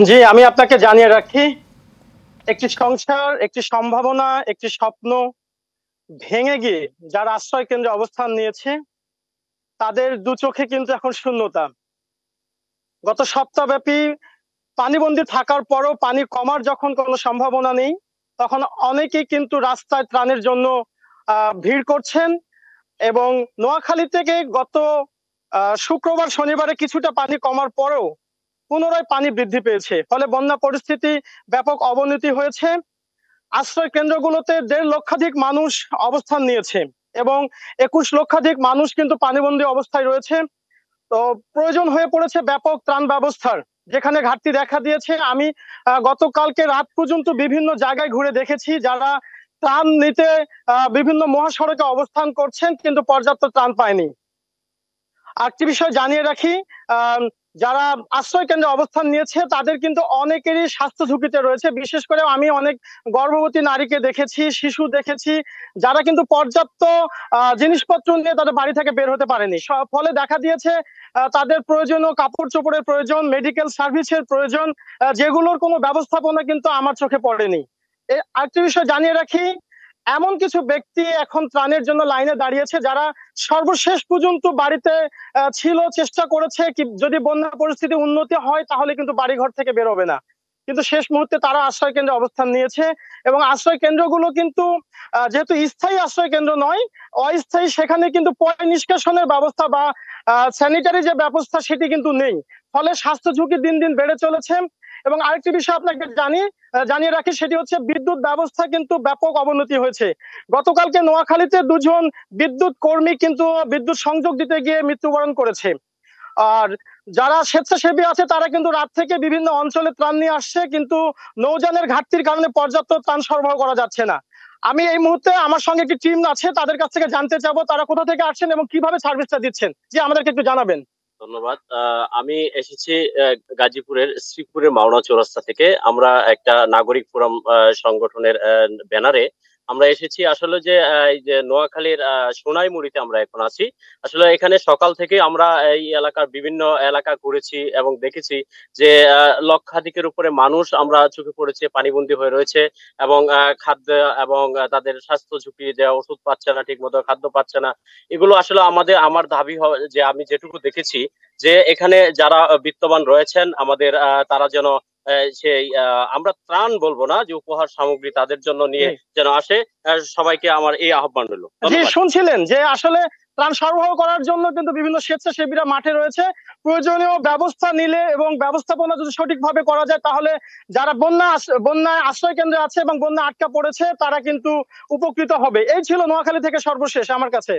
জি, আমি আপনাকে জানিয়ে রাখি, একটি সংসার, একটি সম্ভাবনা, একটি স্বপ্ন ভেঙে গিয়ে যারা আশ্রয় কেন্দ্রে অবস্থান নিয়েছে তাদের দু চোখে কিন্তু এখন শূন্যতা। গত সপ্তাহব্যাপী পানিবন্দী থাকার পরও পানি কমার যখন কোনো সম্ভাবনা নেই, তখন অনেকেই কিন্তু রাস্তায় ত্রাণের জন্য ভিড় করছেন। এবং নোয়াখালী থেকে গত শুক্রবার শনিবারে কিছুটা পানি কমার পরেও পুনরায় পানি বৃদ্ধি পেয়েছে, ফলে বন্যা পরিস্থিতি ব্যাপক অবনতি হয়েছে। আশ্রয় কেন্দ্রগুলোতে ১.৫ লক্ষাধিক মানুষ অবস্থান নিয়েছে এবং ২১ লক্ষাধিক মানুষ কিন্তু পানিবন্দী অবস্থায় রয়েছে। তো প্রয়োজন হয়ে পড়েছে ব্যাপক ত্রাণ ব্যবস্থার, যেখানে ঘাটতি দেখা দিয়েছে। আমি গতকালকে রাত পর্যন্ত বিভিন্ন জায়গায় ঘুরে দেখেছি যারা ত্রাণ নিতে বিভিন্ন মহাসড়কে অবস্থান করছেন, কিন্তু পর্যাপ্ত ত্রাণ পায়নি। আরেকটি বিষয় জানিয়ে রাখি, আহ যারা আশ্রয় কেন্দ্রে অবস্থান নিয়েছে তাদের কিন্তু অনেকেরই স্বাস্থ্য ঝুঁকিতে রয়েছে। বিশেষ করে আমি অনেক গর্ভবতী নারীকে দেখেছি, শিশু দেখেছি, যারা কিন্তু পর্যাপ্ত জিনিসপত্র নিয়ে তাদের বাড়ি থেকে বের হতে পারেনি। ফলে দেখা দিয়েছে তাদের প্রয়োজনীয় কাপড় চোপড়ের প্রয়োজন, মেডিকেল সার্ভিসের প্রয়োজন, যেগুলোর কোনো ব্যবস্থাপনা কিন্তু আমার চোখে পড়েনি। আরেকটি বিষয় জানিয়ে রাখি, এমন কিছু ব্যক্তি এখন ত্রাণের জন্য লাইনে দাঁড়িয়েছে যারা সর্বশেষ পর্যন্ত বাড়িতে ছিল, চেষ্টা করেছে কি যদি বন্যা পরিস্থিতি উন্নতি হয় তাহলে কিন্তু বাড়িঘর থেকে বেরোবে না, কিন্তু শেষ মুহূর্তে তারা আশ্রয় কেন্দ্রে অবস্থান নিয়েছে। এবং আশ্রয় কেন্দ্রগুলো কিন্তু যেহেতু স্থায়ী আশ্রয় কেন্দ্র নয়, অস্থায়ী, সেখানে কিন্তু পয় নিষ্কাশনের ব্যবস্থা বা স্যানিটারি যে ব্যবস্থা সেটি কিন্তু নেই। ফলে স্বাস্থ্য ঝুঁকি দিন দিন বেড়ে চলেছে। এবং আরেকটি বিষয় আপনাকে জানিয়ে রাখি, সেটি হচ্ছে বিদ্যুৎ ব্যবস্থা কিন্তু ব্যাপক অবনতি হয়েছে। গতকালকে নোয়াখালীতে দুজন বিদ্যুৎ কর্মী কিন্তু বিদ্যুৎ সংযোগ দিতে গিয়ে মৃত্যুবরণ করেছে। আর যারা স্বেচ্ছাসেবী আছে তারা কিন্তু রাত থেকে বিভিন্ন অঞ্চলে ত্রাণ নিয়ে আসছে, কিন্তু নৌযানের ঘাটতির কারণে পর্যাপ্ত ত্রাণ সরবরাহ করা যাচ্ছে না। আমি এই মুহূর্তে আমার সঙ্গে একটি টিম আছে, তাদের কাছ থেকে জানতে চাবো তারা কোথা থেকে আসছেন এবং কিভাবে সার্ভিসটা দিচ্ছেন। জি, আমাদেরকে একটু জানাবেন। ধন্যবাদ। আমি এসেছি গাজীপুরের শ্রীপুরের মাওনা চৌরাস্তা থেকে। আমরা একটা নাগরিক ফোরাম সংগঠনের ব্যানারে আমরা এসেছি। আসলে যে এই যে নোয়াখালীর সোনাইমুড়িতে আমরা এখন আছি। আসলে এখানে সকাল থেকে আমরা এই এলাকার বিভিন্ন এলাকা ঘুরেছি এবং দেখেছি যে লক্ষাধিকের উপরে মানুষ আমরা চোখে পড়েছে পানিবন্দী হয়ে রয়েছে এবং খাদ্য এবং তাদের স্বাস্থ্য ঝুঁকি, যে ওষুধ পাচ্ছে না ঠিক মতো, খাদ্য পাচ্ছে না। এগুলো আসলে আমার দাবি যে আমি যেটুকু দেখেছি যে এখানে যারা বিত্তবান রয়েছেন আমাদের, তারা যেন সেই আমরা ত্রাণ বলবো না, যে উপহার সামগ্রী তাদের জন্য নিয়ে যেন আসে। সবাইকে আমার এই আহ্বান রইল। জি, ধন্যবাদ। শুনছিলেন যে আসলে ত্রাণ সরবরাহ করার জন্য কিন্তু বিভিন্ন স্বেচ্ছাসেবীরা মাঠে রয়েছে। প্রয়োজনীয় ব্যবস্থা নিলে এবং ব্যবস্থাপনা যদি সঠিকভাবে করা যায় তাহলে যারা বন্যায় আশ্রয় কেন্দ্রে আছে এবং বন্যা আটকা পড়েছে তারা কিন্তু উপকৃত হবে। এই ছিল নোয়াখালী থেকে সর্বশেষ আমার কাছে।